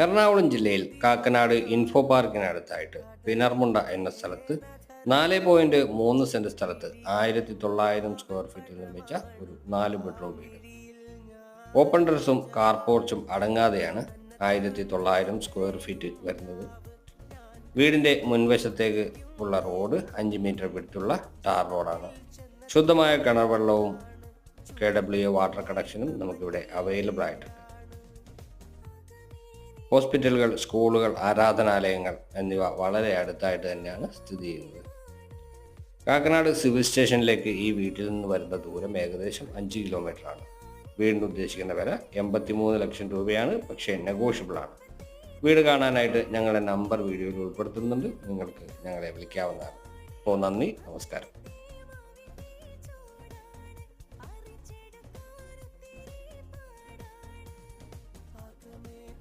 എറണാകുളം ജില്ലയിൽ കാക്കനാട് ഇൻഫോ പാർക്കിനടുത്തായിട്ട് പിനർമുണ്ട എന്ന സ്ഥലത്ത് 4.3 സെന്റ് സ്ഥലത്ത് 1900 സ്ക്വയർ ഫീറ്റിൽ നിർമ്മിച്ച ഒരു 4 ബെഡ്റൂം വീട്. ഓപ്പൺ ടെറസും കാർ പോർച്ചും അടങ്ങാതെയാണ് 1900 സ്ക്വയർ ഫീറ്റ് വരുന്നത്. വീടിന്റെ മുൻവശത്തേക്ക് ഉള്ള റോഡ് 5 മീറ്റർ വിടുത്തുള്ള ടാർ റോഡാണ്. ശുദ്ധമായ കിണർ വെള്ളവും KWA വാട്ടർ കണക്ഷനും നമുക്കിവിടെ അവൈലബിൾ ആയിട്ടുണ്ട്. ഹോസ്പിറ്റലുകൾ, സ്കൂളുകൾ, ആരാധനാലയങ്ങൾ എന്നിവ വളരെ അടുത്തായിട്ട് തന്നെയാണ് സ്ഥിതി ചെയ്യുന്നത്. കാക്കനാട് സിവിൽ സ്റ്റേഷനിലേക്ക് ഈ വീട്ടിൽ നിന്ന് വരുന്ന ദൂരം ഏകദേശം 5 കിലോമീറ്ററാണ്. വീടിന് ഉദ്ദേശിക്കുന്ന വില 83 ലക്ഷം രൂപയാണ്, പക്ഷേ നെഗോഷ്യബിൾ ആണ്. വീട് കാണാനായിട്ട് ഞങ്ങളുടെ നമ്പർ വീഡിയോയിൽ ഉൾപ്പെടുത്തുന്നുണ്ട്. നിങ്ങൾക്ക് ഞങ്ങളെ വിളിക്കാവുന്നതാണ്. അപ്പോൾ നന്ദി, നമസ്കാരം.